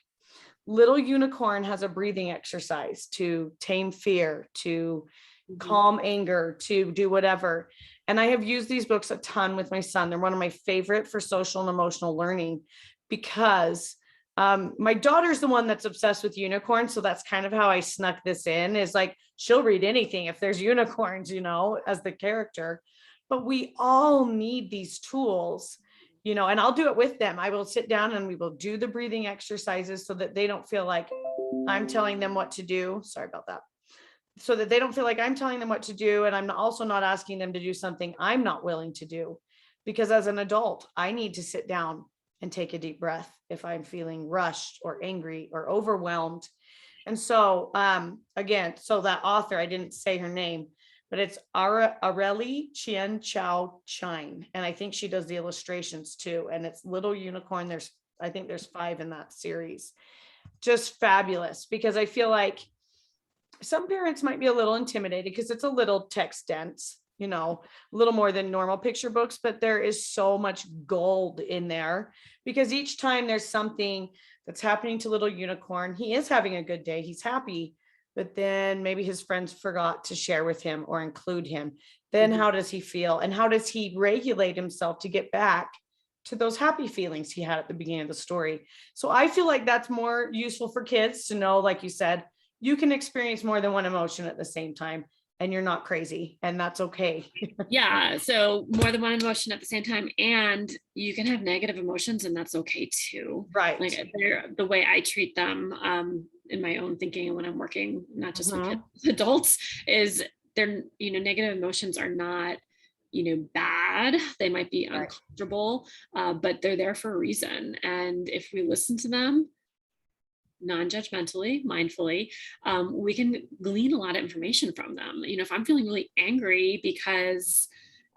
Little Unicorn has a breathing exercise to tame fear, to calm anger, to do whatever. And I have used these books a ton with my son. They're one of my favorite for social and emotional learning, because my daughter's the one that's obsessed with unicorns. So that's kind of how I snuck this in, is like, she'll read anything if there's unicorns, as the character. But we all need these tools, and I'll do it with them. I will sit down and we will do the breathing exercises so that they don't feel like I'm telling them what to do. Sorry about that. So that they don't feel like I'm telling them what to do. And I'm also not asking them to do something I'm not willing to do, because as an adult, I need to sit down and take a deep breath if I'm feeling rushed or angry or overwhelmed. And so, again, so that author, I didn't say her name, but it's Areli Chien Chow Chine. And I think she does the illustrations too. And it's Little Unicorn. I think there's 5 in that series. Just fabulous, because I feel like some parents might be a little intimidated because it's a little text dense, a little more than normal picture books, but there is so much gold in there, because each time there's something that's happening to Little Unicorn, he is having a good day. He's happy, but then maybe his friends forgot to share with him or include him. Then how does he feel? And how does he regulate himself to get back to those happy feelings he had at the beginning of the story? So I feel like that's more useful for kids to know, like you said, you can experience more than one emotion at the same time, and you're not crazy, and that's okay. Yeah. So more than one emotion at the same time, and you can have negative emotions, and that's okay too. Right. Like the way I treat them, in my own thinking, and when I'm working, not just with kids, adults, is they're, negative emotions are not, bad. They might be uncomfortable, but they're there for a reason. And if we listen to them non-judgmentally, mindfully, we can glean a lot of information from them. If I'm feeling really angry because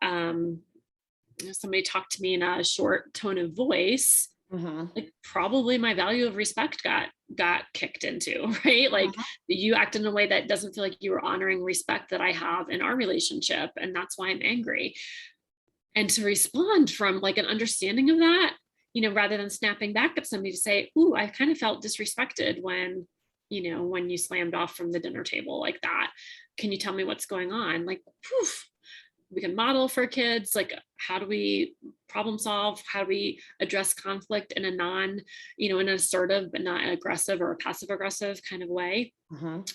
somebody talked to me in a short tone of voice, like probably my value of respect got kicked into, right? Like you act in a way that doesn't feel like you were honoring respect that I have in our relationship, and that's why I'm angry. And to respond from like an understanding of that, rather than snapping back at somebody to say, ooh, I kind of felt disrespected when when you slammed off from the dinner table like that? Can you tell me what's going on? Like, poof, we can model for kids, like how do we problem solve, how do we address conflict in a in an assertive but not aggressive or a passive aggressive kind of way.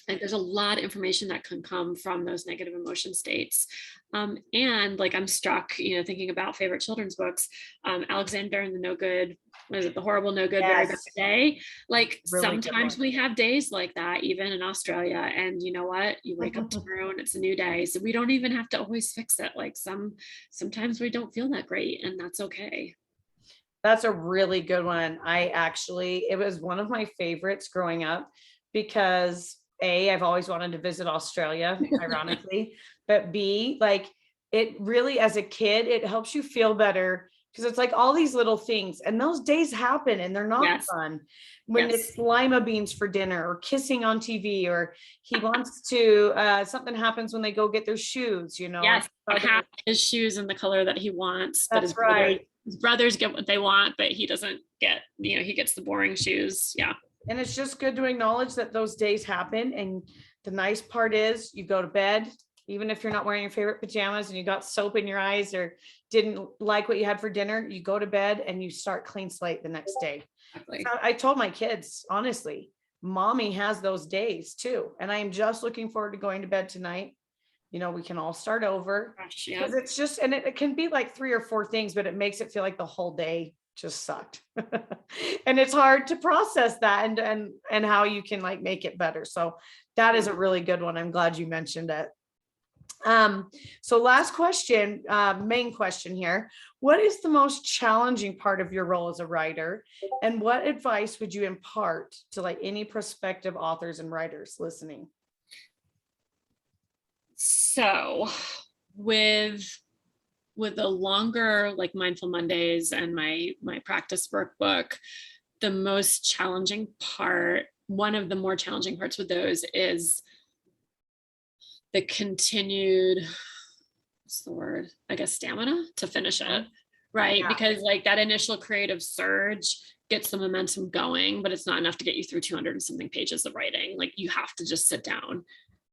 Like there's a lot of information that can come from those negative emotion states. And like I'm struck, thinking about favorite children's books, Alexander and the No Good, was it The Horrible No Good Very Bad Day? Like Really sometimes we have days like that, even in Australia. And you know what? You wake up tomorrow and it's a new day. So we don't even have to always fix it. Like sometimes we don't feel that great, and that's okay. That's a really good one. It was one of my favorites growing up because I've always wanted to visit Australia, ironically, but B, like it really, as a kid, it helps you feel better because it's like all these little things and those days happen and they're not fun. When it's lima beans for dinner or kissing on TV, or he wants to, something happens when they go get their shoes, Yes, have his shoes in the color that he wants, but That's right. His brothers get what they want, but he doesn't get, he gets the boring shoes. Yeah. And it's just good to acknowledge that those days happen. And the nice part is you go to bed, even if you're not wearing your favorite pajamas and you got soap in your eyes or didn't like what you had for dinner, you go to bed and you start clean slate the next day. Exactly. So I told my kids, honestly, mommy has those days too. And I am just looking forward to going to bed tonight. We can all start over. Gosh, because it's just, and it can be like 3 or 4 things, but it makes it feel like the whole day just sucked. And it's hard to process that and how you can like make it better. So that is a really good one. I'm glad you mentioned it. So last question, main question here. What is the most challenging part of your role as a writer? And what advice would you impart to like any prospective authors and writers listening? So with the longer like Mindful Mondays and my practice workbook, the most challenging part, one of the more challenging parts with those is the continued, what's the word? I guess stamina to finish it, right? Yeah. Because like that initial creative surge gets the momentum going, but it's not enough to get you through 200 and something pages of writing. Like you have to just sit down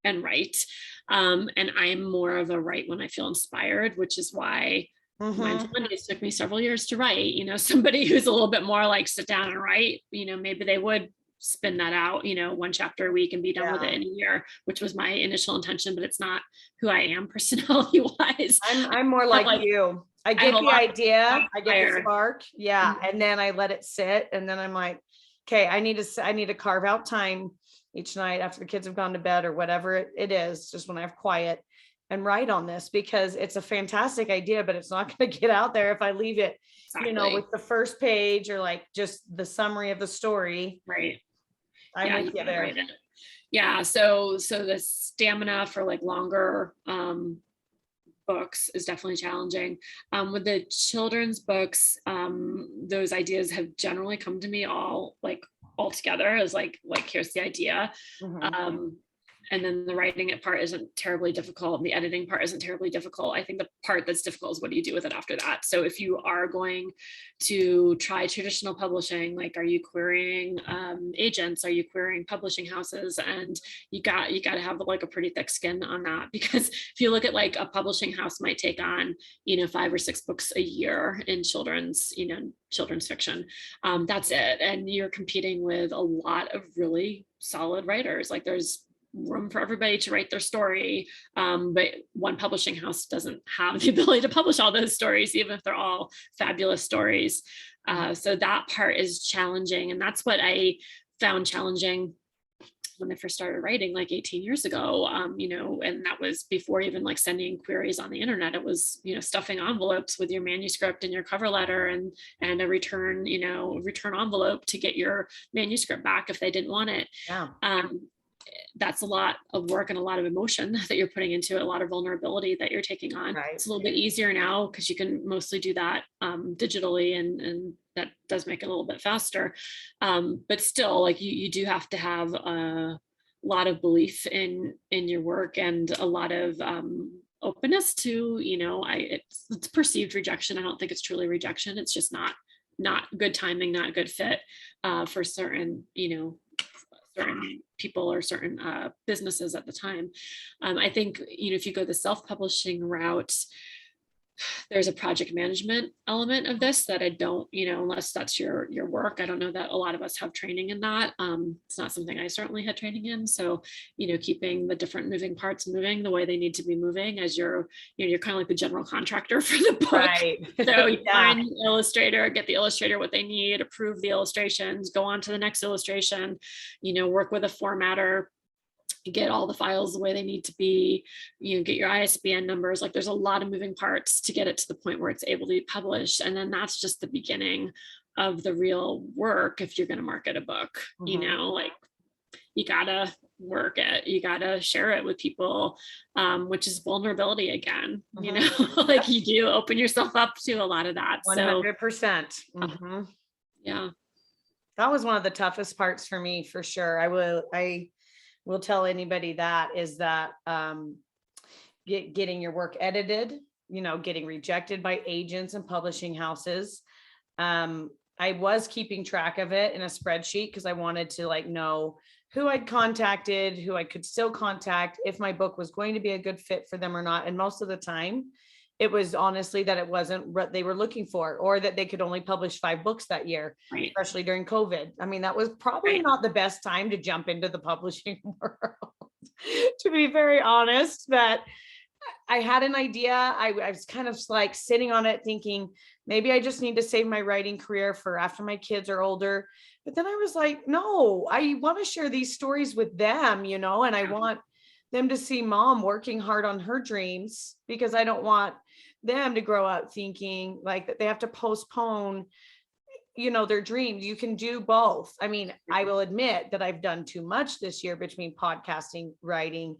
and write. And I am more of a write when I feel inspired, which is why Mindful Mondays took me several years to write. Somebody who's a little bit more like sit down and write, maybe they would spin that out, 1 chapter a week and be done with it in a year, which was my initial intention, but it's not who I am personality wise. I'm more like you. I get the idea, I get the spark. Yeah. And then I let it sit. And then I'm like, okay, I need to carve out time each night after the kids have gone to bed or whatever it is, just when I have quiet, and write on this, because it's a fantastic idea, but it's not going to get out there if I leave it, with the first page or like just the summary of the story. Right. I'm with you there. Yeah. So the stamina for like longer books is definitely challenging. With the children's books, those ideas have generally come to me all together as like here's the idea. And then the writing part isn't terribly difficult. The editing part isn't terribly difficult. I think the part that's difficult is what do you do with it after that? So if you are going to try traditional publishing, like, are you querying agents? Are you querying publishing houses? And you got to have like a pretty thick skin on that, because if you look at like a publishing house might take on, 5 or 6 books a year in children's fiction. That's it. And you're competing with a lot of really solid writers. Like there's room for everybody to write their story, but one publishing house doesn't have the ability to publish all those stories, even if they're all fabulous stories. So that part is challenging, and that's what I found challenging when I first started writing like 18 years ago, and that was before even like sending queries on the internet. It was, stuffing envelopes with your manuscript and your cover letter and a return envelope to get your manuscript back if they didn't want it. Yeah. That's a lot of work and a lot of emotion that you're putting into it, a lot of vulnerability that you're taking on. Right. It's a little bit easier now because you can mostly do that digitally, and that does make it a little bit faster. But still, like you do have to have a lot of belief in your work and a lot of openness to, it's perceived rejection. I don't think it's truly rejection. It's just not good timing, not good fit for certain certain people or certain businesses at the time. I think, if you go the self-publishing route, there's a project management element of this that I don't, unless that's your work. I don't know that a lot of us have training in that. It's not something I certainly had training in. So, keeping the different moving parts moving the way they need to be moving as you're kind of like the general contractor for the book. Right. So you find the illustrator, get the illustrator what they need, approve the illustrations, go on to the next illustration, work with a formatter, get all the files the way they need to be, get your ISBN numbers. Like there's a lot of moving parts to get it to the point where it's able to be published. And then that's just the beginning of the real work. If you're going to market a book, like you gotta work it, you gotta share it with people, which is vulnerability again, like you do open yourself up to a lot of that. 100%. Yeah. That was one of the toughest parts for me, for sure. I will tell anybody that is that getting your work edited, getting rejected by agents and publishing houses. I was keeping track of it in a spreadsheet because I wanted to know who I'd contacted, who I could still contact, if my book was going to be a good fit for them or not. And most of the time, it was honestly that it wasn't what they were looking for, or that they could only publish 5 books that year, right. Especially during COVID. I mean, that was probably not the best time to jump into the publishing world, to be very honest. But I had an idea. I was kind of sitting on it thinking, maybe I just need to save my writing career for after my kids are older. But then I was like, no, I want to share these stories with them, and I want them to see mom working hard on her dreams, because I don't want them to grow up thinking that they have to postpone, their dreams. You can do both. I mean, I will admit that I've done too much this year between podcasting, writing,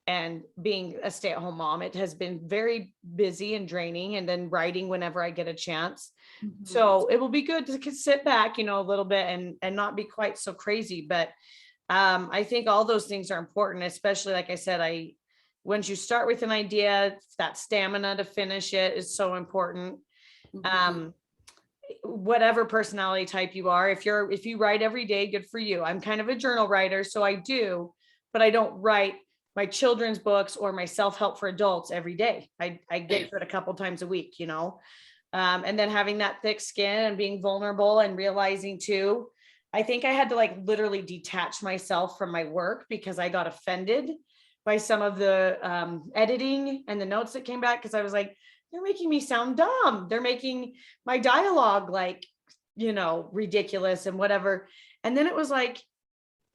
and being a stay-at-home mom. It has been very busy and draining, and then writing whenever I get a chance. So it will be good to sit back, a little bit and not be quite so crazy. But I think all those things are important, especially, like I said, once you start with an idea, that stamina to finish it is so important. Whatever personality type you are, if you write every day, good for you. I'm kind of a journal writer, so I do, but I don't write my children's books or my self-help for adults every day. I get to it a couple times a week, and then having that thick skin and being vulnerable and realizing too, I think I had to literally detach myself from my work because I got offended by some of the editing and the notes that came back. Because I was like, they're making me sound dumb. They're making my dialogue ridiculous and whatever. And then it was like,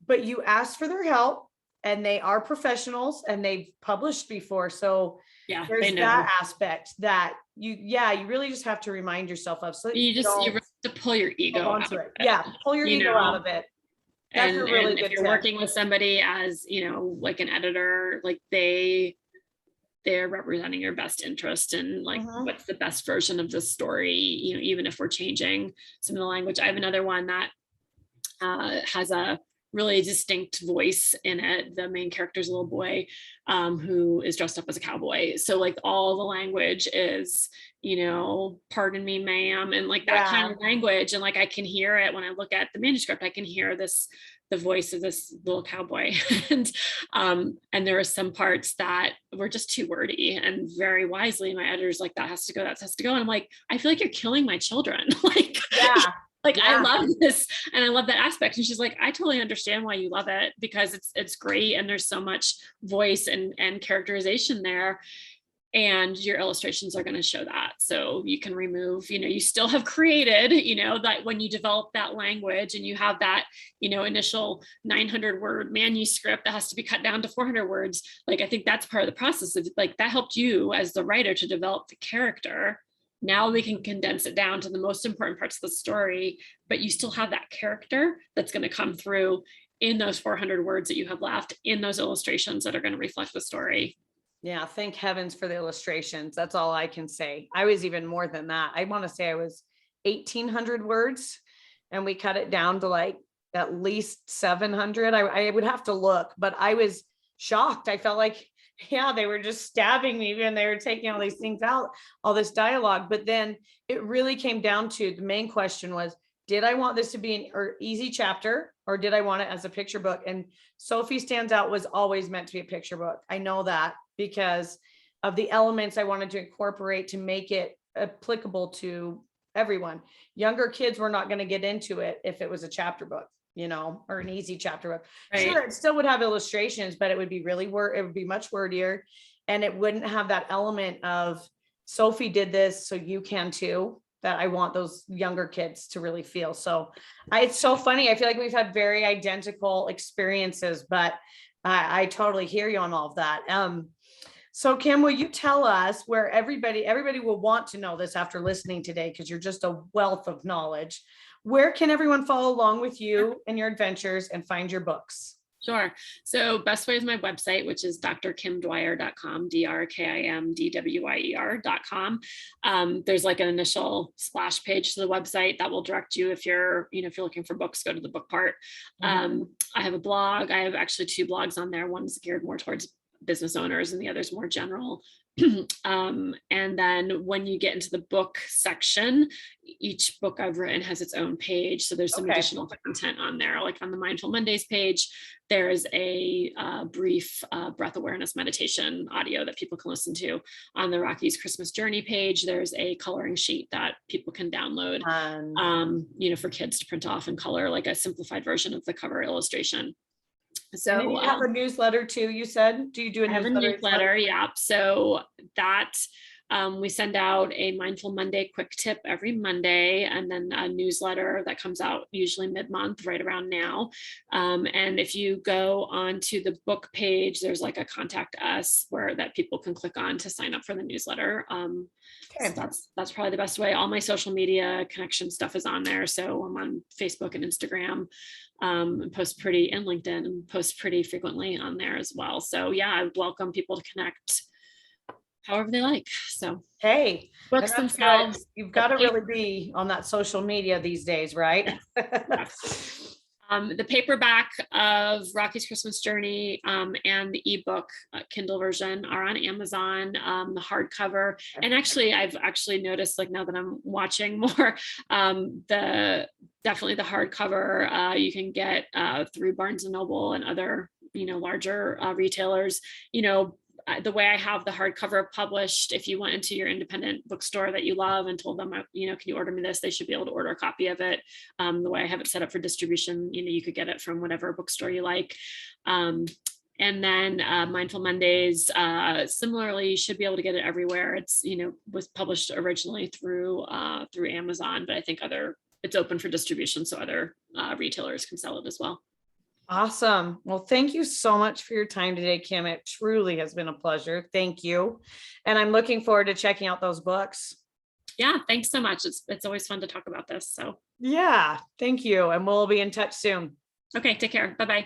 but you asked for their help, and they are professionals and they've published before. So there's that aspect that you really just have to remind yourself of. So you have to pull your ego out of it. Yeah, pull your ego out of it. That's and, a really and good if you're tip. working with somebody as like an editor, they're representing your best interest and what's the best version of the story, even if we're changing some of the language. I have another one that has a really distinct voice in it. The main character's a little boy who is dressed up as a cowboy. So all the language is, pardon me, ma'am, and that kind of language. And I can hear it when I look at the manuscript. I can hear the voice of this little cowboy. And there are some parts that were just too wordy, and very wisely my editor's that has to go, that has to go. And I'm like, I feel like you're killing my children. I love this and I love that aspect. And she's like, I totally understand why you love it, because it's great and there's so much voice and characterization there, and your illustrations are going to show that. So you can remove, you still have created, that when you develop that language and you have that, initial 900 word manuscript that has to be cut down to 400 words. I think that's part of the process of that helped you as the writer to develop the character. Now we can condense it down to the most important parts of the story, but you still have that character that's going to come through in those 400 words that you have left, in those illustrations that are going to reflect the story. Yeah, thank heavens for the illustrations. That's all I can say. I was even more than that. I want to say I was 1,800 words, and we cut it down to at least 700. I would have to look, but I was shocked. I felt like, they were just stabbing me and they were taking all these things out, all this dialogue. But then it really came down to the main question was, did I want this to be an easy chapter, or did I want it as a picture book? And Sophie Stands Out was always meant to be a picture book. I know that because of the elements I wanted to incorporate to make it applicable to everyone. Younger kids were not going to get into it if it was a chapter book, or an easy chapter book. Right. Sure, it still would have illustrations, but it would be it would be much wordier, and it wouldn't have that element of Sophie did this, so you can too, that I want those younger kids to really feel. So it's so funny. I feel like we've had very identical experiences, but I totally hear you on all of that. So Kim, will you tell us where everybody will want to know this after listening today, because you're just a wealth of knowledge. Where can everyone follow along with you and your adventures and find your books? Sure. So best way is my website, which is drkimdwyer.com, drkimdwyer.com. There's like an initial splash page to the website that will direct you if you're looking for books, go to the book part. I have a blog. I have actually 2 blogs on there. One is geared more towards business owners and the other is more general. And then when you get into the book section, each book I've written has its own page. So there's some additional content on there. Like on the Mindful Mondays page, there is a brief breath awareness meditation audio that people can listen to. On the Rocky's Christmas Journey page, there's a coloring sheet that people can download, for kids to print off and color, like a simplified version of the cover illustration. So you have a newsletter too, you said? Do you do a newsletter? Yeah. So that we send out a Mindful Monday quick tip every Monday, and then a newsletter that comes out usually mid-month, right around now. And if you go onto the book page, there's like a contact us that people can click on to sign up for the newsletter. So that's probably the best way. All my social media connection stuff is on there. So I'm on Facebook and Instagram, and LinkedIn, and post pretty frequently on there as well. So yeah, I welcome people to connect however they like. So hey, books themselves, you've got to really be on that social media these days, right? Yes. The paperback of Rocky's Christmas Journey and the ebook Kindle version are on Amazon. The hardcover, and actually I've noticed, like now that I'm watching more, definitely the hardcover you can get through Barnes and Noble and other larger retailers. The way I have the hardcover published, if you went into your independent bookstore that you love and told them, can you order me this? They should be able to order a copy of it. The way I have it set up for distribution, you could get it from whatever bookstore you like. And then Mindful Mondays, similarly, you should be able to get it everywhere. It's, was published originally through Amazon, but I think it's open for distribution, so other retailers can sell it as well. Awesome. Well, thank you so much for your time today, Kim. It truly has been a pleasure. Thank you. And I'm looking forward to checking out those books. Yeah, thanks so much. It's always fun to talk about this. So yeah, thank you. And we'll be in touch soon. Okay, take care. Bye-bye.